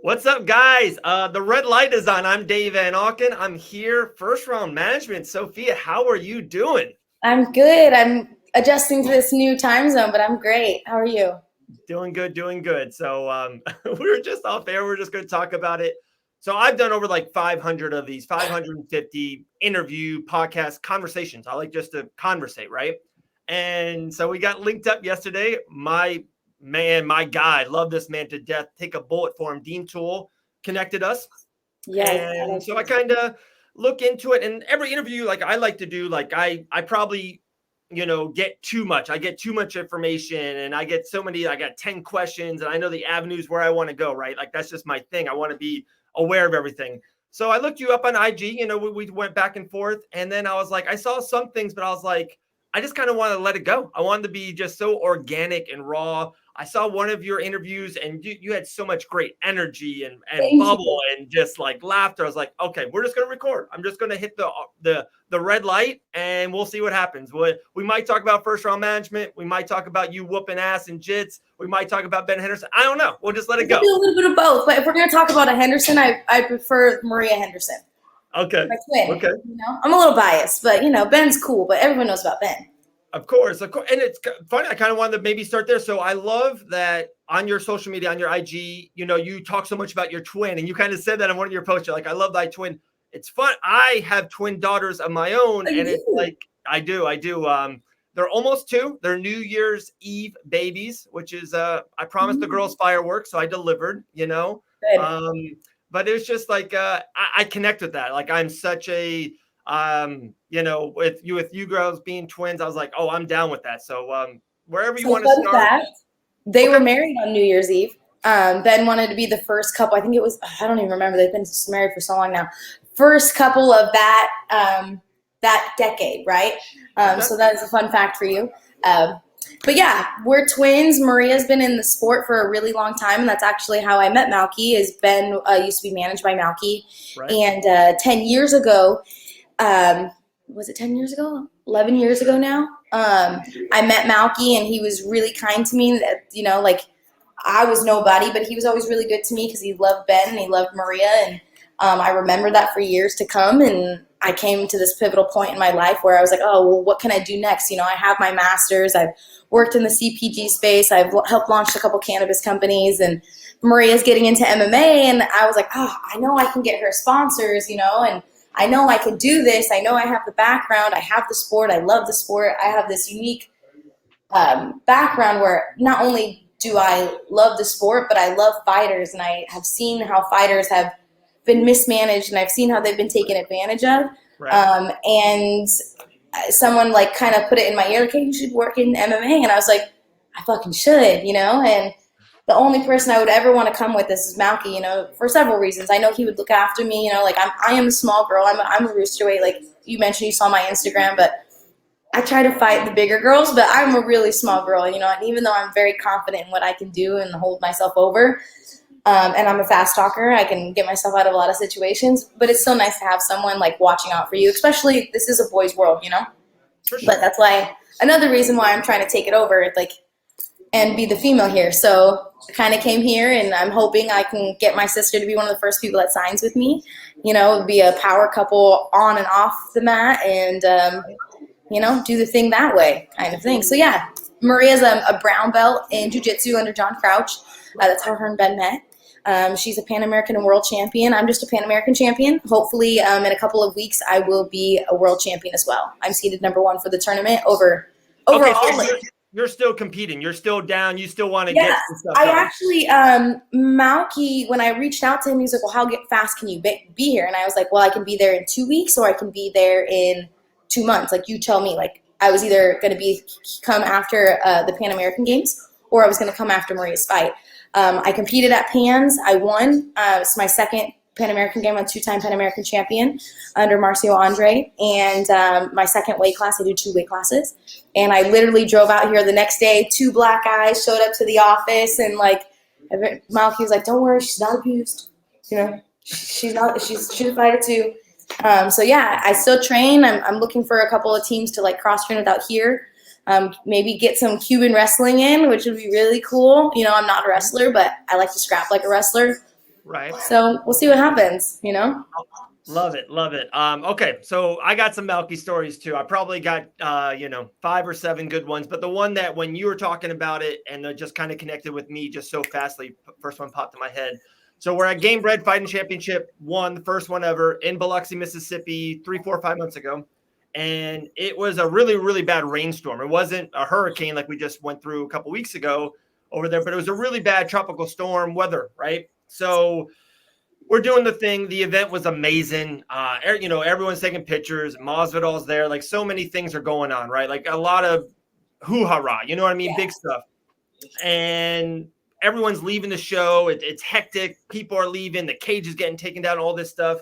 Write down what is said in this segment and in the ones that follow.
What's up, guys? The red light is on. I'm Dave Van Auken. I'm here, first round management. Sophia, how are you doing? I'm good. I'm adjusting to this new time zone, but I'm great. How are you? Doing good, doing good. So we were just off air. We're just going to talk about it. So I've done over like 500 of these, 550 interview podcast conversations. I like just to conversate, right? And so we got linked up yesterday. My man, my guy, love this man to death. Take a bullet for him. Dean Toole connected us. Yes, I And like so I you. kind of look into it. And every interview, like I like to do, like I probably, get too much. I get too much information and I get so many, I got 10 questions and I know the avenues where I want to go, right? Like that's just my thing. I want to be aware of everything. So I looked you up on IG, we went back and forth. And then I was like, I saw some things, but I was like, I just kind of want to let it go. I wanted to be just so organic and raw. I saw one of your interviews and you had so much great energy and Thank bubble you. and just like laughter. I was like, okay, we're just going to record. I'm just going to hit the red light and we'll see what happens. We might talk about first round management. We might talk about you whooping ass and jits. We might talk about Ben Henderson. I don't know. We'll just let it It could go. be a little bit of both, but if we're going to talk about a Henderson, I prefer Maria Henderson, Okay. my twin. Okay. I'm a little biased, but Ben's cool. But everyone knows about Ben. Of course, of course. And it's funny. I kind of wanted to maybe start there. So I love that on your social media, on your IG, you talk so much about your twin and you kind of said that in one of your posts. You're like, I love thy twin. It's fun. I have twin daughters of my own. Oh, you And it's do? like, I do. They're almost 2. They're New Year's Eve babies, which is, I promised the girls fireworks. So I delivered. Good. Um, but it was just like, I connect with that. Like I'm such a, with you girls being twins, I was like, oh, I'm down with that. So wherever you So want to fun start. fact, they Okay. were married on New Year's Eve. Ben wanted to be the first couple. I think it was. I don't even remember. They've been married for so long now. First couple of that decade, right? Okay. So that is a fun fact for you. But yeah, we're twins. Maria's been in the sport for a really long time, and that's actually how I met Malki. Is Ben used to be managed by Malki, Right. and 10 years ago, was it 10 years ago? 11 years ago now. I met Malki, and he was really kind to me. Like I was nobody, but he was always really good to me because he loved Ben and he loved Maria, and I remember that for years to come. And I came to this pivotal point in my life where I was like, oh, well, what can I do next? I have my master's. I've worked in the CPG space. I've helped launch a couple cannabis companies, and Maria's getting into MMA. And I was like, oh, I know I can get her sponsors, and I know I can do this. I know I have the background. I have the sport. I love the sport. I have this unique background where not only do I love the sport, but I love fighters, and I have seen how fighters have been mismanaged, and I've seen how they've been taken advantage of. Right. And someone like kind of put it in my ear, like, hey, you should work in MMA, and I was like, I fucking should, And the only person I would ever want to come with this is Malki, for several reasons. I know he would look after me, like I am a small girl. I'm a rooster weight, like you mentioned. You saw my Instagram, but I try to fight the bigger girls, but I'm a really small girl, and even though I'm very confident in what I can do and hold myself over, and I'm a fast talker, I can get myself out of a lot of situations, but it's so nice to have someone like watching out for you, especially this is a boys' world, For sure. but that's why another reason why I'm trying to take it over, like, and be the female here. So I kind of came here, and I'm hoping I can get my sister to be one of the first people that signs with me, be a power couple on and off the mat, and do the thing that way kind of thing. So yeah, Maria's a brown belt in jiu-jitsu under John Crouch. That's how her and Ben met. She's a Pan American and world champion. I'm just a Pan American champion. Hopefully, in a couple of weeks, I will be a world champion as well. I'm seeded #1 for the tournament overall. Okay, so you're still competing. You're still down. You still want to get some stuff I done. actually, Malki, when I reached out to him, he was like, well, how fast can you be here? And I was like, well, I can be there in 2 weeks, or I can be there in 2 months. Like, you tell me. Like, I was either going to come after the Pan American Games, or I was going to come after Maria's fight. I competed at Pans. I won. It's my second Pan American game. I'm a 2-time Pan American champion under Marcio Andre. And my second weight class, I do 2 weight classes. And I literally drove out here the next day. 2 black guys showed up to the office, and like Malki was like, "Don't worry, she's not abused. She's not. She's a fighter too." So yeah, I still train. I'm looking for a couple of teams to like cross train without here. Maybe get some Cuban wrestling in, which would be really cool. I'm not a wrestler, but I like to scrap like a wrestler. Right. So we'll see what happens, you know? Love it. Love it. Okay. So I got some Malki stories too. I probably got, 5 or 7 good ones, but the one that when you were talking about it and it just kind of connected with me just so fastly, first one popped in my head. So we're at Game Bred Fighting Championship, won the first one ever in Biloxi, Mississippi, 3, 4, 5 months ago. And it was a really, really bad rainstorm. It wasn't a hurricane like we just went through a couple weeks ago over there, but it was a really bad tropical storm weather, right? So we're doing the thing. The event was amazing. Everyone's taking pictures. Masvidal's there. Like so many things are going on, right? Like a lot of hoo-ha-rah, you know what I mean? Big stuff. And everyone's leaving the show. It's hectic. People are leaving. The cage is getting taken down, all this stuff.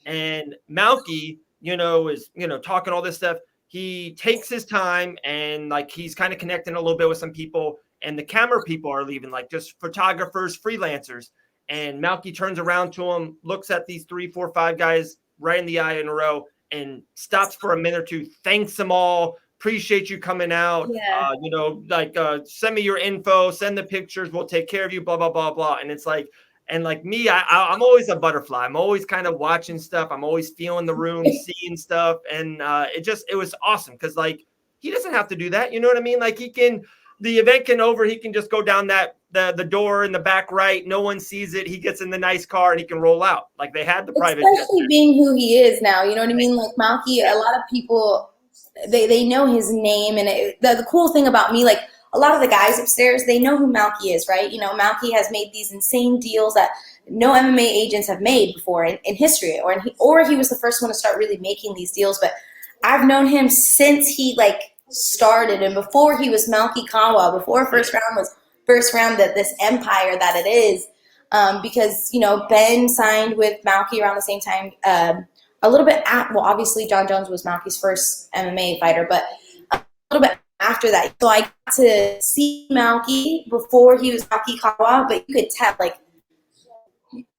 And Malki, is, talking all this stuff. He takes his time and like he's kind of connecting a little bit with some people. And the camera people are leaving, like just photographers, freelancers. And Malki turns around to him, looks at these 3, 4, 5 guys right in the eye in a row, and stops for a minute or two, thanks them all, appreciate you coming out. Yeah. Send me your info, send the pictures, we'll take care of you, blah, blah, blah, blah. And it's like, and like me, I'm always a butterfly. I'm always kind of watching stuff. I'm always feeling the room, seeing stuff. And it was awesome because like he doesn't have to do that. You know what I mean? Like the event can over. He can just go down the door in the back right. No one sees it. He gets in the nice car and he can roll out. Like they had the private. Especially being who he is now. You know what I mean? Like Malki, a lot of people, they know his name. And the cool thing about me, like a lot of the guys upstairs, they know who Malki is, right? You know, Malki has made these insane deals that no MMA agents have made before in history. Or he was the first one to start really making these deals. But I've known him since he like started and before he was Malki Kawa, before first round that this empire that it is, because Ben signed with Malki around the same time, a little bit obviously John Jones was Malki's first MMA fighter, but a little bit after that. So I got to see Malki before he was Malki Kawa, but you could tell, like,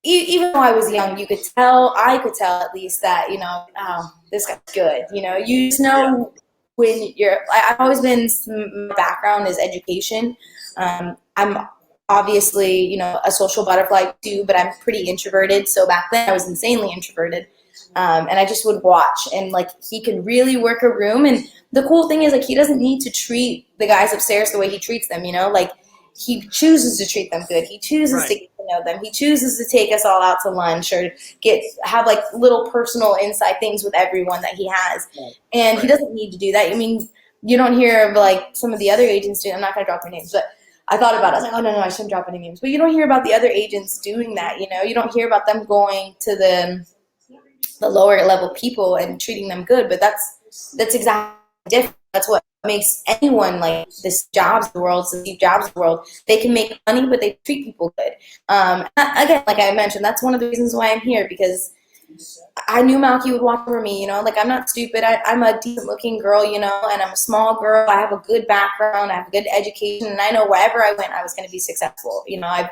even though I was young, I could tell at least that, oh, this guy's good. You just know when I've always been, my background is education. I'm obviously, a social butterfly too, but I'm pretty introverted. So back then I was insanely introverted. And I just would watch, and like he can really work a room. And the cool thing is, like, he doesn't need to treat the guys upstairs the way he treats them, like he chooses to treat them good. He chooses to get to know them. He chooses to take us all out to lunch or have like little personal inside things with everyone that he has. And he doesn't need to do that. I mean, you don't hear of like some of the other agents do. I'm not going to drop their names, but I thought about it. I was like, oh, no, I shouldn't drop any names. But you don't hear about the other agents doing that, You don't hear about them going to the lower level people and treating them good. But that's exactly different. That's what makes anyone like this Jobs world, Steve Jobs world. They can make money, but they treat people good. Again, like I mentioned, that's one of the reasons why I'm here, because I knew Malki would watch over me, like I'm not stupid. I'm a decent looking girl, and I'm a small girl. I have a good background. I have a good education. And I know wherever I went, I was going to be successful. I've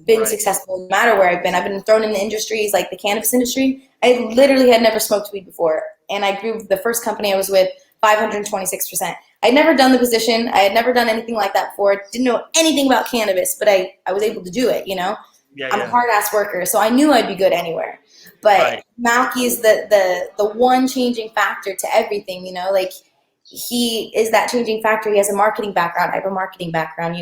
been successful no matter where I've been. I've been thrown in the industries like the cannabis industry. I literally had never smoked weed before. And I grew the first company I was with 526%. I'd never done the position. I had never done anything like that before. Didn't know anything about cannabis, but I was able to do it, I'm a hard-ass worker, so I knew I'd be good anywhere. But Malki is the one changing factor to everything, like he is that changing factor. He has a marketing background. I have a marketing background,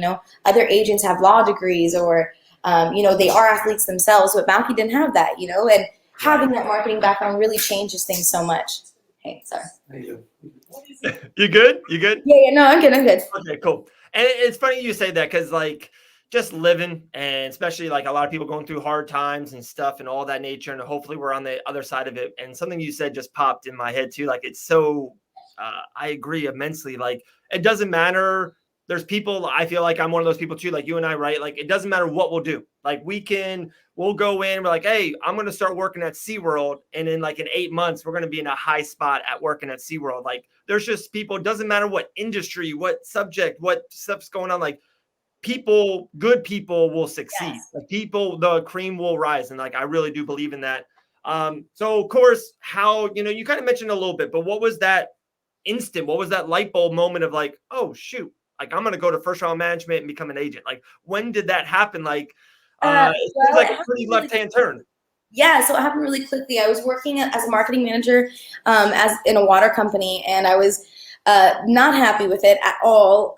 Other agents have law degrees or, they are athletes themselves, but Malki didn't have that, and having that marketing background really changes things so much. Hey, sorry. You good? You good? Yeah, no, I'm good. Okay, cool. And it's funny you say that because like just living, and especially like a lot of people going through hard times and stuff and all that nature, and hopefully we're on the other side of it. And something you said just popped in my head too. Like it's so, I agree immensely. Like it doesn't matter. There's people, I feel like I'm one of those people too, like you and I, right? Like it doesn't matter what we'll do. Like we'll go in, we're like, hey, I'm going to start working at SeaWorld. And in like in 8 months, we're going to be in a high spot at working at SeaWorld. Like there's just people, it doesn't matter what industry, what subject, what stuff's going on. Like good people will succeed. Yes. Like the cream will rise. And like, I really do believe in that. So of course, how, you kind of mentioned a little bit, but what was that light bulb moment of like, oh shoot, like I'm going to go to first round management and become an agent? Like when did that happen? Like, It seems Well, like it a pretty happened really left-hand turn. Yeah, so it happened really quickly. I was working as a marketing manager as in a water company, and I was not happy with it at all,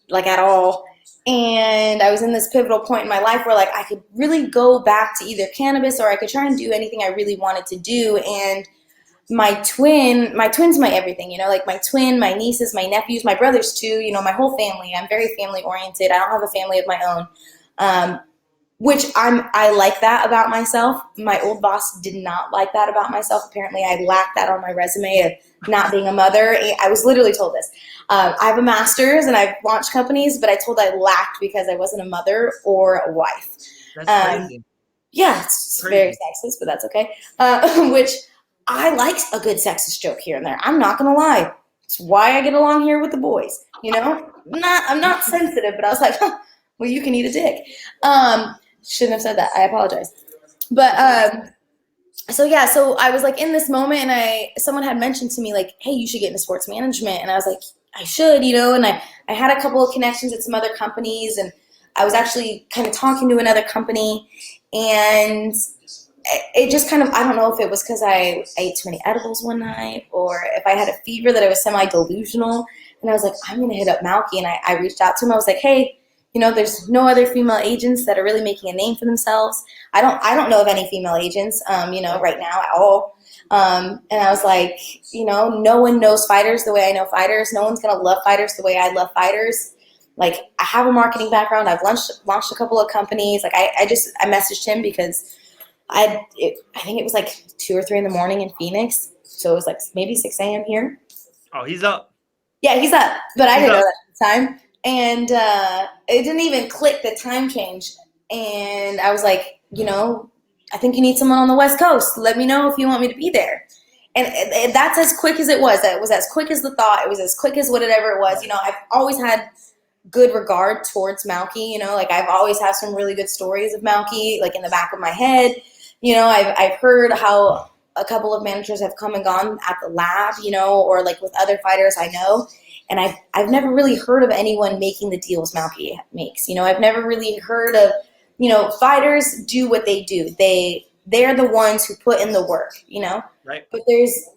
like at all. And I was in this pivotal point in my life where like I could really go back to either cannabis or I could try and do anything I really wanted to do. And my twin's my everything, like my twin, my nieces, my nephews, my brothers too, my whole family. I'm very family oriented. I don't have a family of my own. Which I like that about myself. My old boss did not like that about myself. Apparently, I lacked that on my resume of not being a mother. I was literally told this. I have a master's and I've launched companies, but I told I lacked because I wasn't a mother or a wife. That's crazy. Yeah, it's very sexist, but that's okay. Which I like a good sexist joke here and there. I'm not gonna lie. It's why I get along here with the boys. I'm not sensitive, but I was like, well, you can eat a dick. Shouldn't have said that. I apologize. But so I was like in this moment, and someone had mentioned to me like, hey, you should get into sports management, and I was like, I should, and I had a couple of connections at some other companies, and I was actually kind of talking to another company, and it just kind of, I don't know if it was because I ate too many edibles one night or if I had a fever that I was semi-delusional, and I was like, I'm going to hit up Malki, and I reached out to him. I was like, hey, there's no other female agents that are really making a name for themselves. I don't know of any female agents, right now at all. And I was like, no one knows fighters the way I know fighters. No one's going to love fighters the way I love fighters. Like, I have a marketing background. I've launched a couple of companies. Like, I messaged him because I think it was like 2 or 3 in the morning in Phoenix. So it was like maybe 6 a.m. here. Oh, he's up. Yeah, he's up. But I didn't know that at the time. And it didn't even click the time change. And I was like, I think you need someone on the West Coast. Let me know if you want me to be there. And that's as quick as it was. It was as quick as the thought. It was as quick as whatever it was. I've always had good regard towards Malki. Like I've always had some really good stories of Malki, like in the back of my head. I've heard how a couple of managers have come and gone at the lab, or like with other fighters I know. And I've never really heard of anyone making the deals Malki makes. I've never really heard of, fighters do what they do. They're the ones who put in the work, Right. But there's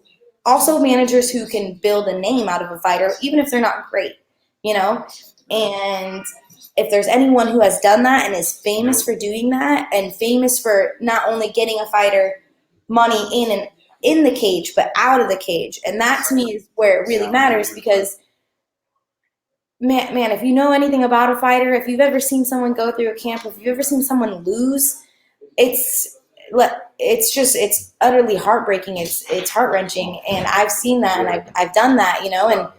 also managers who can build a name out of a fighter, even if they're not great, And if there's anyone who has done that and is famous for doing that and famous for not only getting a fighter money in the cage, but out of the cage. And that to me is where it really matters because man, if you know anything about a fighter, if you've ever seen someone go through a camp, if you've ever seen someone lose, it's utterly heartbreaking. It's heart-wrenching. And I've seen that and I've done that, and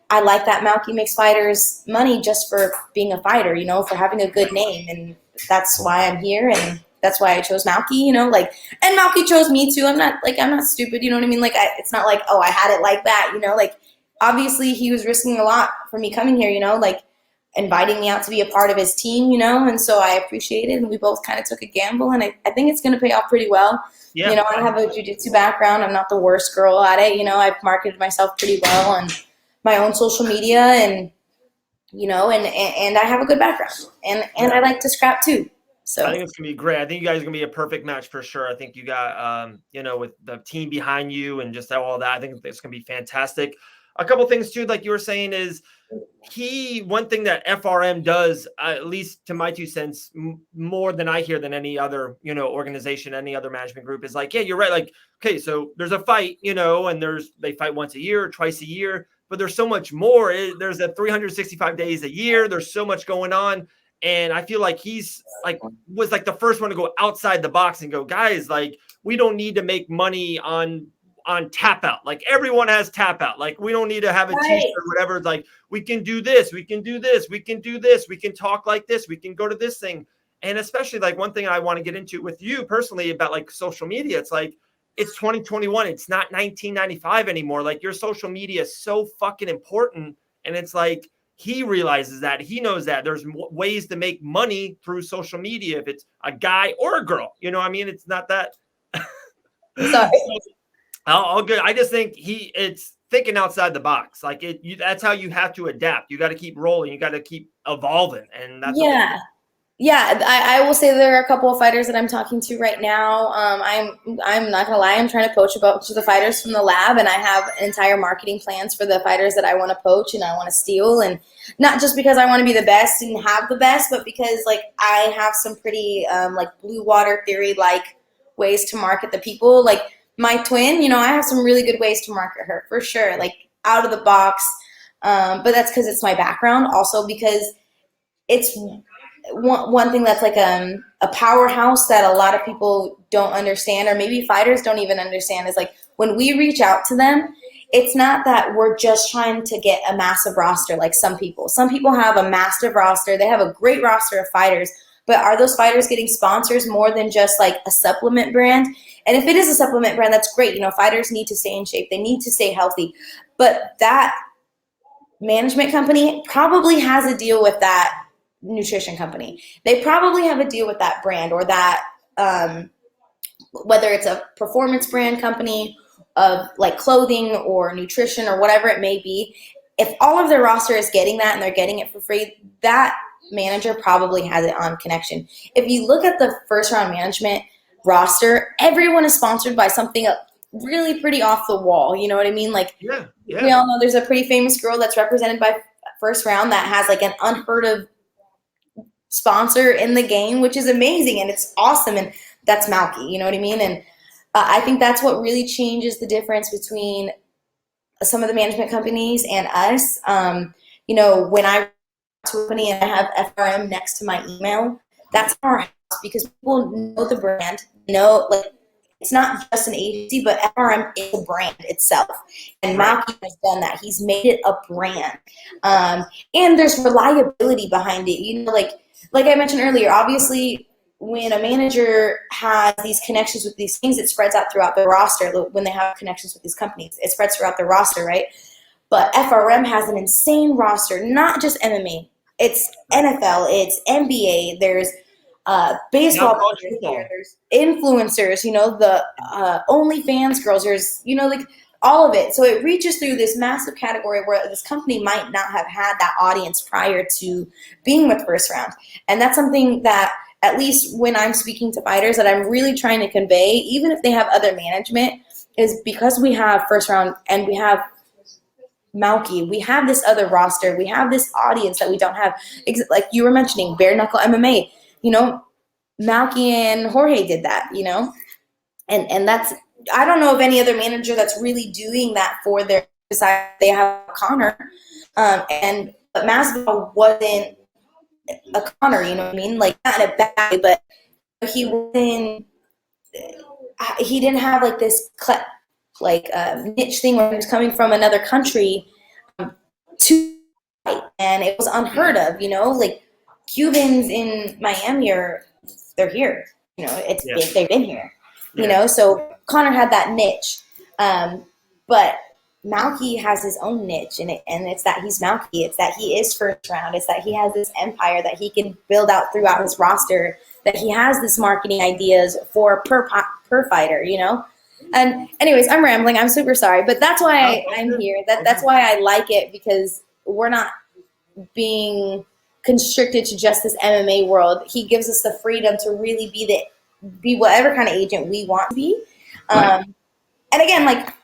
I like that Malki makes fighters money just for being a fighter, for having a good name. And that's why I'm here. And that's why I chose Malki, and Malki chose me too. I'm not stupid. You know what I mean? Like, it's not like, oh, I had it like that, obviously he was risking a lot for me coming here, like inviting me out to be a part of his team, and so I appreciate it. And we both kind of took a gamble, and I think it's going to pay off pretty well. Yeah. I have a jiu-jitsu background. I'm not the worst girl at it. I've marketed myself pretty well on my own social media and, and I have a good background and I like to scrap too. So I think it's going to be great. I think you guys are going to be a perfect match for sure. I think you got, with the team behind you and just all that, I think it's going to be fantastic. A couple things too, like you were saying, is one thing that FRM does, at least to my 2 cents, more than I hear than any other, organization, any other management group, is like, yeah, you're right. Like, okay, so there's a fight, and they fight once a year, twice a year, but there's so much more. There's a 365 days a year. There's so much going on. And I feel like he's was the first one to go outside the box and go, guys, like, we don't need to make money on tap out. Like, everyone has tap out. Like, we don't need to have a t-shirt or whatever. It's like, we can do this, we can do this, we can do this, we can talk like this, we can go to this thing. And especially one thing I want to get into with you personally about social media, it's like, it's 2021. It's not 1995 anymore. Like, your social media is so fucking important. And it's like, he realizes that, he knows that there's ways to make money through social media. If it's a guy or a girl, it's not that. Sorry. All good. I just think it's thinking outside the box. Like, that's how you have to adapt. You got to keep rolling. You got to keep evolving. And that's Yeah, I will say there are a couple of fighters that I'm talking to right now. I'm not gonna lie, I'm trying to poach a bunch of the fighters from the lab, and I have entire marketing plans for the fighters that I want to poach and I want to steal, and not just because I want to be the best and have the best, but because like I have some pretty like blue water theory like ways to market the people. Like my twin, I have some really good ways to market her for sure, like out of the box. But that's because it's my background, also because it's one thing that's like a powerhouse that a lot of people don't understand, or maybe fighters don't even understand, is like when we reach out to them, it's not that we're just trying to get a massive roster like some people. Some people have a massive roster. They have a great roster of fighters, but are those fighters getting sponsors more than just like a supplement brand? And if it is a supplement brand, that's great. Fighters need to stay in shape. They need to stay healthy. But that management company probably has a deal with that nutrition company. They probably have a deal with that brand, or that whether it's a performance brand company of like clothing or nutrition or whatever it may be. If all of their roster is getting that and they're getting it for free, that manager probably has it on connection. If you look at the first round management roster, everyone is sponsored by something really pretty off the wall. You know what I mean? Like, Yeah. we all know there's a pretty famous girl that's represented by first round that has like an unheard of sponsor in the game, which is amazing and it's awesome, and that's Malki. You know what I mean? And I think that's what really changes the difference between some of the management companies and us. When I to a company and I have FRM next to my email, that's our house, because people know the brand, like it's not just an agency, but FRM is a brand itself. And Malki has done that. He's made it a brand. And there's reliability behind it. Like I mentioned earlier, obviously when a manager has these connections with these things, it spreads out throughout the roster. When they have connections with these companies, it spreads throughout the roster, right? But FRM has an insane roster, not just MMA. It's NFL, it's NBA, there's baseball players here, there's influencers, the OnlyFans girls, there's, like all of it. So it reaches through this massive category where this company might not have had that audience prior to being with First Round. And that's something that, at least when I'm speaking to fighters, that I'm really trying to convey, even if they have other management, is because we have First Round and we have Malki, we have this other roster, we have this audience that we don't have. Like you were mentioning, bare knuckle MMA, Malki and Jorge did that, and that's, I don't know of any other manager that's really doing that for their side. They have Connor, but Masvidal wasn't a Connor, you know what I mean? Like, not in a bad way, but he didn't have like this niche thing where he was coming from another country to fight, and it was unheard of. Like Cubans in Miami they're here. They've been here. So Connor had that niche, but Malki has his own niche, and it's that he's Malki. It's that he is First Round. It's that he has this empire that he can build out throughout his roster. That he has this marketing ideas for per fighter. And anyways, I'm rambling. I'm super sorry, but that's why I'm here. That's why I like it, because we're not being constricted to just this MMA world. He gives us the freedom to really be whatever kind of agent we want to be. And again, like,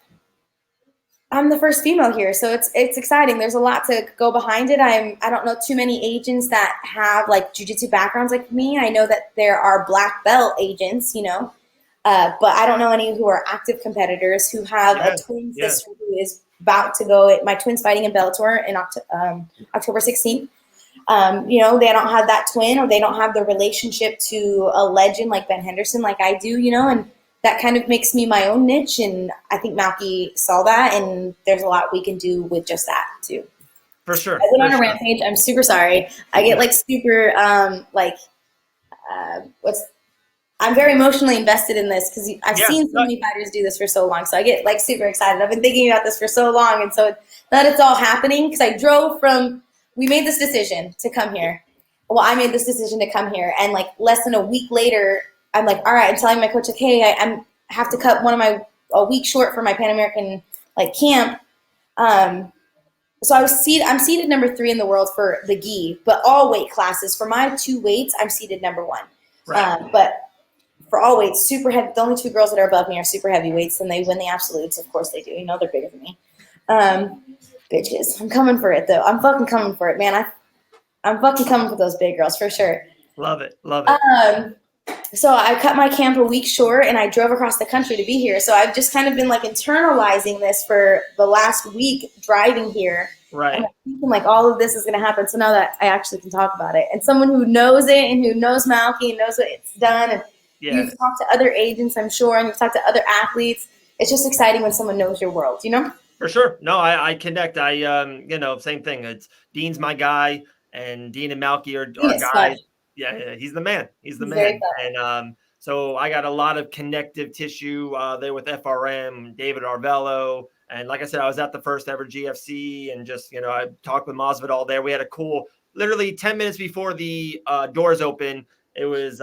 I'm the first female here, so it's exciting. There's a lot to go behind it. I don't know too many agents that have like jiu-jitsu backgrounds like me. I know that there are black belt agents, but I don't know any who are active competitors who have a twin sister who is about to go. My twin's fighting in Bellator in October 16th. They don't have that twin, or they don't have the relationship to a legend like Ben Henderson like I do, and that kind of makes me my own niche. And I think Malki saw that, and there's a lot we can do with just that too. For sure. I went on a rampage. I'm super sorry. I get like super I'm very emotionally invested in this, because I've seen so many fighters do this for so long. So I get like super excited. I've been thinking about this for so long. And so that it's all happening, because we made this decision to come here. Well, I made this decision to come here. And like less than a week later, I'm like, all right, I'm telling my coach, like, hey, I have to cut a week short for my Pan American like camp. So I'm seated number 3 in the world for the gi, but all weight classes. For my 2 weights, I'm seated number 1. Right. But for all weights, super heavy. The only 2 girls that are above me are super heavyweights, and they win the absolutes. Of course they do. You know, they're bigger than me. Bitches, I'm coming for it though. I'm fucking coming for it, man. I'm fucking coming for those big girls for sure. Love it. Love it. So I cut my camp a week short, and I drove across the country to be here. So I've just kind of been like internalizing this for the last week driving here. Right. And I'm thinking like all of this is going to happen. So now that I actually can talk about it, and someone who knows it and who knows Malki and knows what it's done, and you've talked to other agents, I'm sure, and you've talked to other athletes. It's just exciting when someone knows your world, you know? For sure. No, I connect. Same thing. It's Dean's my guy, and Dean and Malki are guys. Fun. Yeah, he's the man. He's the man. And so I got a lot of connective tissue there with FRM, David Arvello. And like I said, I was at the first ever GFC, and just, I talked with Masvidal there. We had a cool, literally 10 minutes before the doors open. It was,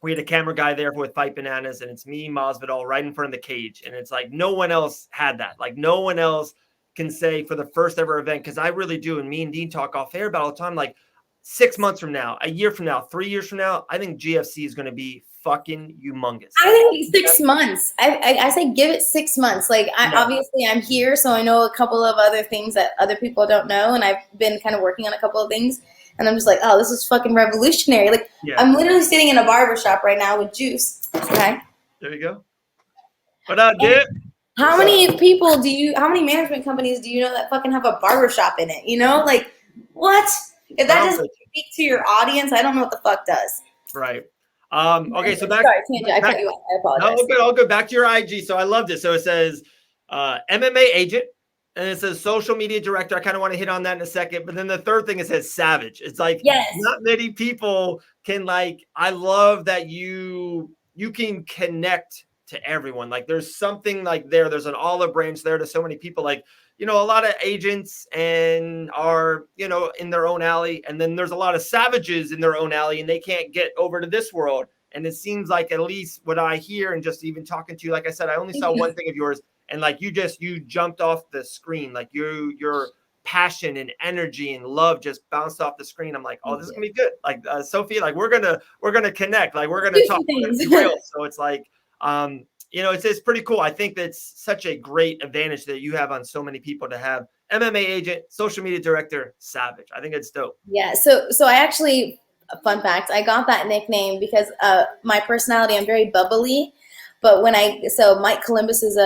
we had a camera guy there with Fight Bananas, and it's me, Masvidal, right in front of the cage. And it's like, no one else had that. Like, no one else can say for the first ever event, because I really do. And me and Dean talk off air about all the time, like 6 months from now, a year from now, 3 years from now, I think GFC is going to be fucking humongous. I think 6 months. I say give it 6 months. Like, obviously I'm here, so I know a couple of other things that other people don't know, and I've been kind of working on a couple of things. And I'm just like, oh, this is fucking revolutionary. Like, I'm literally sitting in a barbershop right now with Juice. Okay. There you go. What up, dude? How many management companies do you know that fucking have a barbershop in it? You know, like, what? If that doesn't speak to your audience, I don't know what the fuck does. Right. Okay, so back. Sorry, Tangent, I cut you off. I apologize. No, I'll go back to your IG. So I loved it. So it says MMA agent. And it says social media director. I kind of want to hit on that in a second. But then the third thing, it says savage. It's like, not many people can, like, I love that you can connect to everyone. Like, there's something like there's an olive branch there to so many people. Like, a lot of agents and are, in their own alley. And then there's a lot of savages in their own alley, and they can't get over to this world. And it seems like, at least what I hear, and just even talking to you, like I said, I only saw one thing of yours. And like you jumped off the screen, like your passion and energy and love just bounced off the screen. I'm like, oh, this is gonna be good. Like Sophia, like we're gonna connect, like we're gonna talk. So it's like, it's pretty cool. I think that's such a great advantage that you have on so many people to have MMA agent, social media director, savage. I think it's dope. Yeah. So I actually, fun fact, I got that nickname because my personality, I'm very bubbly. But Mike Columbus is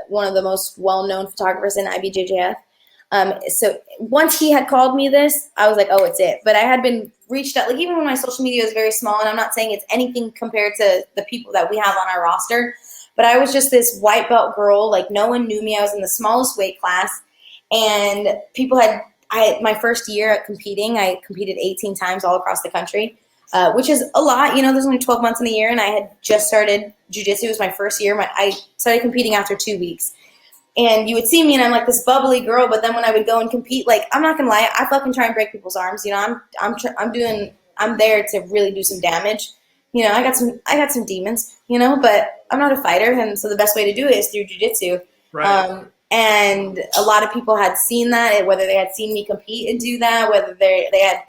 one of the most well-known photographers in IBJJF. So once he had called me this, I was like, oh, it's it. But I had been reached out, like, even when my social media was very small, and I'm not saying it's anything compared to the people that we have on our roster, but I was just this white belt girl. Like, no one knew me. I was in the smallest weight class, and my first year at competing, I competed 18 times all across the country. Which is a lot. There's only 12 months in a year, and I had just started jiu-jitsu. It was my first year. I started competing after 2 weeks. And you would see me, and I'm like this bubbly girl, but then when I would go and compete, like, I'm not going to lie, I fucking try and break people's arms. I'm there to really do some damage. I got some demons, but I'm not a fighter, and so the best way to do it is through jiu-jitsu. Right. And a lot of people had seen that, whether they had seen me compete and do that, whether they had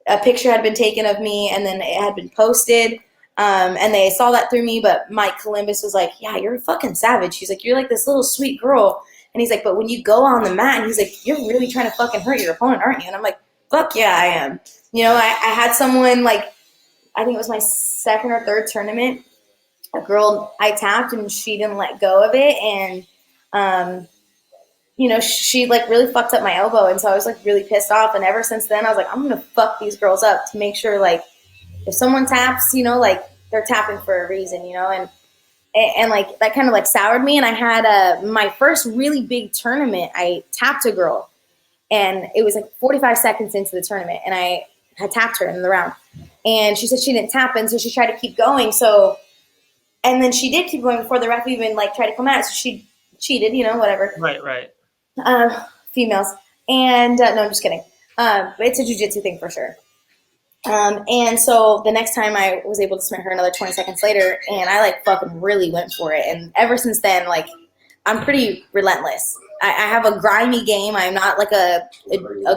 a picture had been taken of me and then it had been posted, and they saw that through me. But Mike Columbus was like, yeah, you're a fucking savage. He's like, you're like this little sweet girl. And he's like, but when you go on the mat, he's like, you're really trying to fucking hurt your opponent, aren't you? And I'm like, fuck yeah, I am. I had someone, like, I think it was my second or third tournament, a girl I tapped and she didn't let go of it. And, she like really fucked up my elbow. And so I was like really pissed off. And ever since then I was like, I'm going to fuck these girls up to make sure, like, if someone taps, like, they're tapping for a reason, and like that kind of like soured me. And I had my first really big tournament, I tapped a girl, and it was like 45 seconds into the tournament, and I had tapped her in the round, and she said she didn't tap, and so she tried to keep going. And then she did keep going before the ref even like tried to come out. So she cheated, whatever. Right. Females. And no, I'm just kidding. But it's a jiu-jitsu thing for sure. And so the next time I was able to submit her another 20 seconds later, and I like fucking really went for it. And ever since then, like, I'm pretty relentless. I have a grimy game. I'm not like a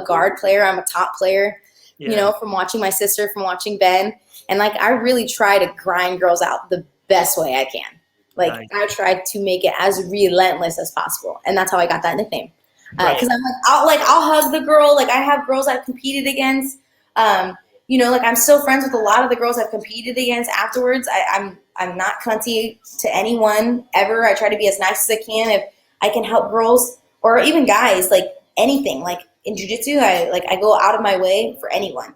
guard player. I'm a top player, you know, from watching my sister, from watching Ben. And like, I really try to grind girls out the best way I can. Like, nice. I try to make it as relentless as possible. And that's how I got that nickname. Cause I'm I'll hug the girl. Like, I have girls I've competed against. You know, like, I'm still friends with a lot of the girls I've competed against afterwards. I'm not cunty to anyone ever. I try to be as nice as I can. If I can help girls or even guys, like anything, like in jiu-jitsu, I go out of my way for anyone.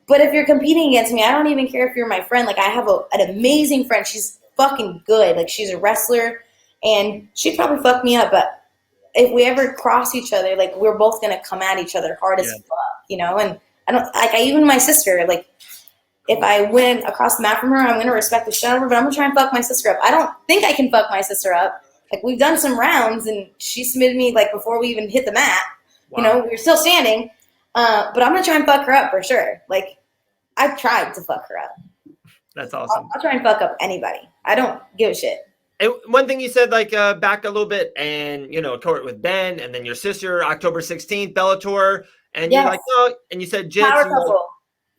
But if you're competing against me, I don't even care if you're my friend. Like, I have an amazing friend. She's fucking good. Like, she's a wrestler and she'd probably fuck me up, but if we ever cross each other, like, we're both going to come at each other hard as fuck, you know? And even my sister, like, if I win across the map from her, I'm going to respect the shit out of her, but I'm going to try and fuck my sister up. I don't think I can fuck my sister up. Like, we've done some rounds and she submitted me, like, before we even hit the mat. Wow. You know, we were still standing. But I'm going to try and fuck her up for sure. Like, I've tried to fuck her up. That's awesome. I'll try and fuck up anybody. I don't give a shit. And one thing you said, like, back a little bit, and, you know, toured with Ben, and then your sister, October 16th, Bellator, and you're like, no, and you said, Jits,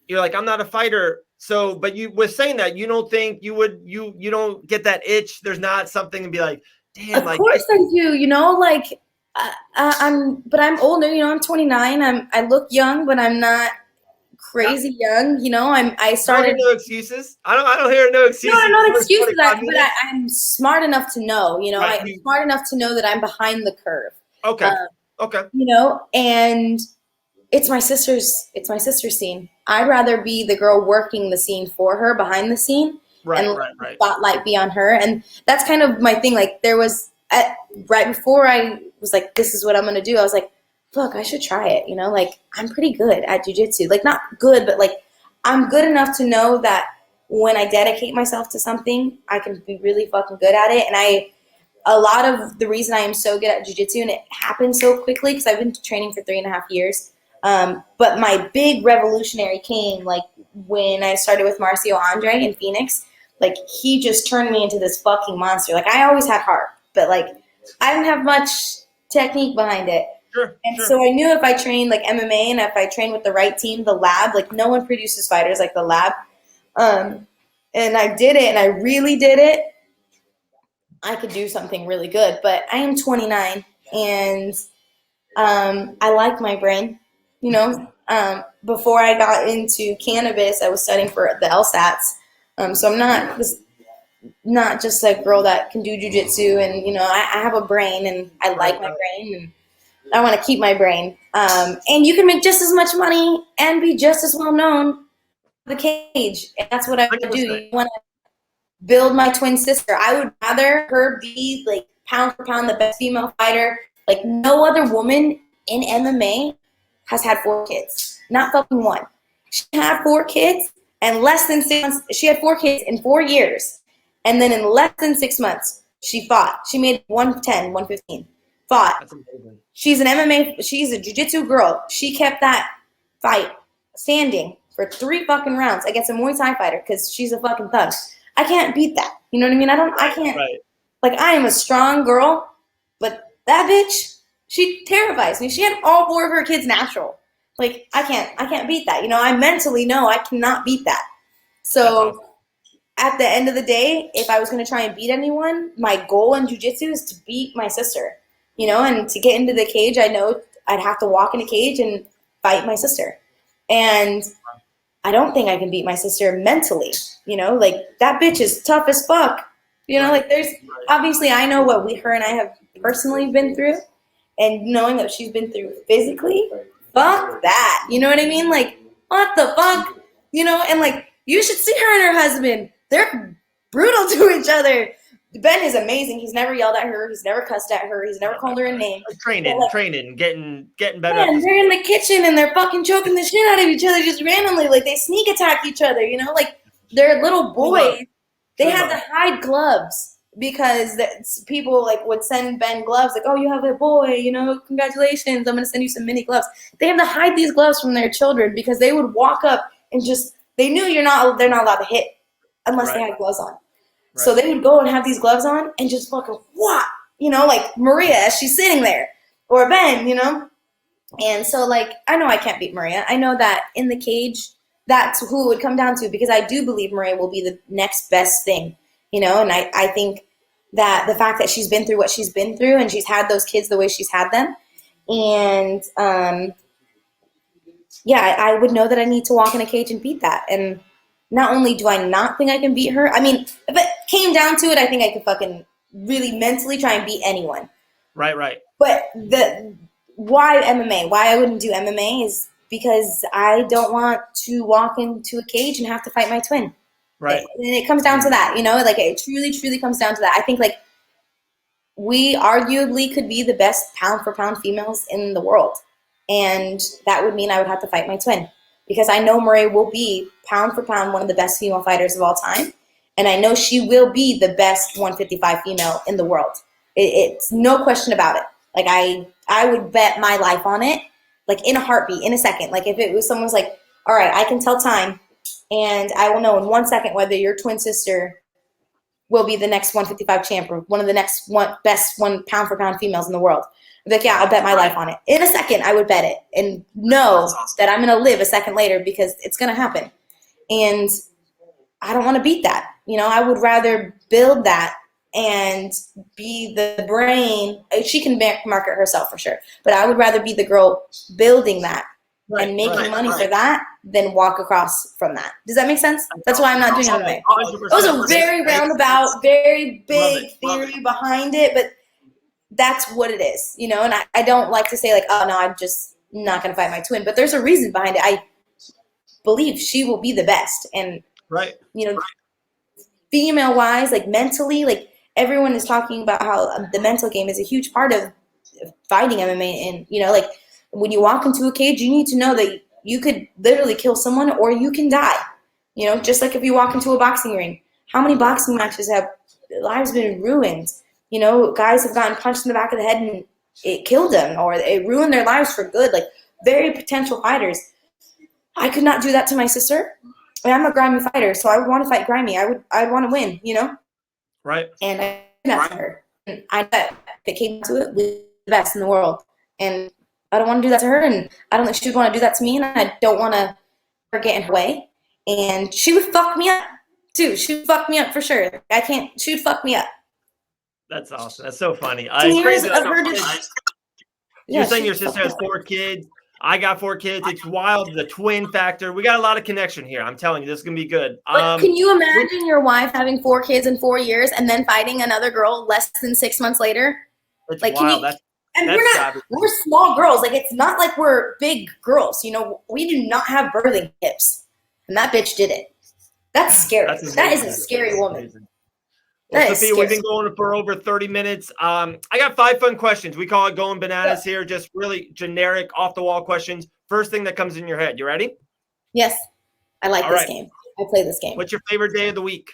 you're like, I'm not a fighter. So, but you were saying that you don't think you would, you don't get that itch. There's not something to be like, damn. Of course I do, you know, like, I'm older, you know, I'm 29. I look young, but I'm not crazy young, you know. I started. No excuses. I don't hear no excuses. No, not excuses. But I'm smart enough to know, you know. Right. I'm smart enough to know that I'm behind the curve. Okay. Okay. You know, and it's my sister's scene. I'd rather be the girl working the scene for her behind the scene, right. Spotlight be on her, and that's kind of my thing. Like, there was right before I was like, this is what I'm gonna do. I was like, fuck, I should try it. You know, like, I'm pretty good at jiu-jitsu. Like, not good, but like, I'm good enough to know that when I dedicate myself to something, I can be really fucking good at it. And a lot of the reason I am so good at jiu-jitsu, and it happened so quickly because I've been training for 3.5 years. But my big revolutionary came like when I started with Marcio Andre in Phoenix. Like, he just turned me into this fucking monster. Like, I always had heart, but like, I didn't have much technique behind it. Sure. So I knew if I trained like MMA and if I trained with the right team, the lab, like, no one produces fighters like the lab. And I did it, and I really did it. I could do something really good, but I am 29 and I like my brain, you know. Before I got into cannabis, I was studying for the LSATs. So I'm not just a girl that can do jiu-jitsu, and, you know, I have a brain and I like my brain and I want to keep my brain. And you can make just as much money and be just as well known in the cage. And that's what I would do. You want to build my twin sister. I would rather her be like pound for pound the best female fighter. Like, no other woman in MMA has had 4 kids. Not fucking one. She had 4 kids and less than 6 months. She had 4 kids in 4 years. And then in less than 6 months, she fought. She made 110, 115. Fought. That's amazing. She's an MMA, she's a jiu-jitsu girl. She kept that fight standing for 3 fucking rounds against a Muay Thai fighter because she's a fucking thug. I can't beat that. You know what I mean? I can't. Right. Like, I am a strong girl, but that bitch, she terrifies me. She had all 4 of her kids natural. Like, I can't beat that. You know, I mentally know I cannot beat that. So awesome. At the end of the day, if I was going to try and beat anyone, my goal in jiu-jitsu is to beat my sister. You know, and to get into the cage, I know I'd have to walk in a cage and fight my sister. And I don't think I can beat my sister mentally. You know, like, that bitch is tough as fuck. You know, like, there's obviously, I know what her and I have personally been through, and knowing that she's been through physically, fuck that. You know what I mean? Like, what the fuck? You know, and like, you should see her and her husband. They're brutal to each other. Ben is amazing. He's never yelled at her. He's never cussed at her. He's never called her a name. Training, getting better. Man, they're in the kitchen and they're fucking choking the shit out of each other just randomly. Like, they sneak attack each other, you know? Like, they're little boys. They had to hide gloves because people, like, would send Ben gloves. Like, oh, you have a boy, you know, congratulations. I'm going to send you some mini gloves. They have to hide these gloves from their children because they would walk up and just, they knew they're not allowed to hit unless they had gloves on. Right. So they would go and have these gloves on and just fucking, what? like Maria as she's sitting there, or Ben, And so, like, I know I can't beat Maria. I know that in the cage, that's who it would come down to, because I do believe Maria will be the next best thing, and I think that the fact that she's been through what she's been through and she's had those kids the way she's had them, and I would know that I need to walk in a cage and beat that. And not only do I not think I can beat her, I mean, if it came down to it, I think I could fucking really mentally try and beat anyone. Right. But why MMA? Why I wouldn't do MMA is because I don't want to walk into a cage and have to fight my twin. Right. And it comes down to that, like it truly, truly comes down to that. I think like we arguably could be the best pound for pound females in the world. And that would mean I would have to fight my twin, because I know Maria will be pound for pound one of the best female fighters of all time. And I know she will be the best 155 female in the world. It's no question about it. Like I would bet my life on it, like in a heartbeat, in a second. Like if it was someone's like, all right, I can tell time and I will know in 1 second whether your twin sister will be the next 155 champ or one of the next best pound for pound females in the world. I'd be like, yeah, I'll bet my life on it. In a second, I would bet it and know that I'm going to live a second later, because it's going to happen. And I don't want to beat that. I would rather build that and be the brain. She can market herself for sure, but I would rather be the girl building that and making money for that than walk across from that. Does that make sense? That's why I'm not doing MMA. It was a very roundabout, very big theory behind it, but that's what it is, and I don't like to say like, oh no, I'm just not going to fight my twin, but there's a reason behind it. I believe she will be the best. And, female wise, like mentally, like everyone is talking about how the mental game is a huge part of fighting MMA. And, like when you walk into a cage, you need to know that you could literally kill someone or you can die, just like if you walk into a boxing ring. How many boxing matches have lives been ruined? Guys have gotten punched in the back of the head and it killed them, or it ruined their lives for good. Like very potential fighters. I could not do that to my sister. I mean, I'm a grimy fighter, so I would want to fight grimy. I'd want to win, Right. And I did that to her. And I bet if it came to it, we're the best in the world. And I don't want to do that to her, and I don't think she would want to do that to me, and I don't want to get in her way. And she would fuck me up too. She would fuck me up for sure. She would fuck me up. That's awesome. That's so funny. You're saying your sister has 4 kids. I got 4 kids. It's wild. The twin factor. We got a lot of connection here. I'm telling you, this is going to be good. But can you imagine your wife having 4 kids in 4 years and then fighting another girl less than 6 months later? It's like, wild. We're small girls. Like, it's not like we're big girls. We do not have birthing hips. And that bitch did it. That's scary. That is a scary woman. Well, Sophia, we've been going for over 30 minutes. I got 5 fun questions. We call it going bananas here. Just really generic, off-the-wall questions. First thing that comes in your head. You ready? Yes. I like this game. I play this game. What's your favorite day of the week?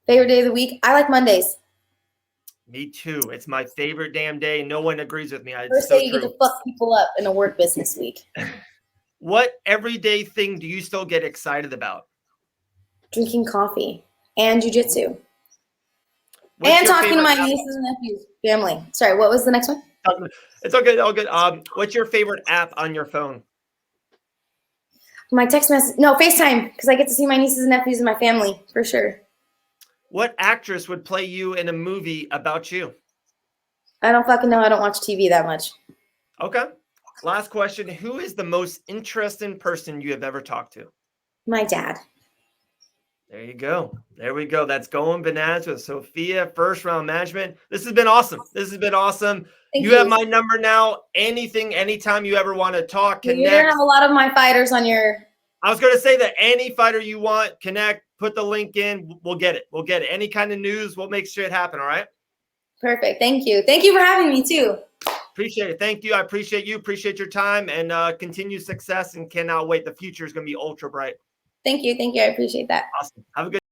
Favorite day of the week? I like Mondays. Me too. It's my favorite damn day. No one agrees with me. First day you get to fuck people up in a work business week. What everyday thing do you still get excited about? Drinking coffee and jiu-jitsu. And talking to my nieces and nephews, family. Sorry, what was the next one? It's all good, all good. What's your favorite app on your phone? My text message. No, FaceTime, because I get to see my nieces and nephews and my family, for sure. What actress would play you in a movie about you? I don't fucking know. I don't watch TV that much. Okay. Last question. Who is the most interesting person you have ever talked to? My dad. There you go. There we go. That's going bananas with Sophia, First Round Management. This has been awesome. Thank you. You have my number now. Anytime you ever want to talk, connect. You're gonna have a lot of my fighters on your. I was going to say that any fighter you want, connect, put the link in. We'll get it. Any kind of news, we'll make sure it happen. All right. Perfect. Thank you. Thank you for having me too. Appreciate it. Thank you. I appreciate you. Appreciate your time and continued success, and cannot wait. The future is going to be ultra bright. Thank you. I appreciate that. Awesome. Have a good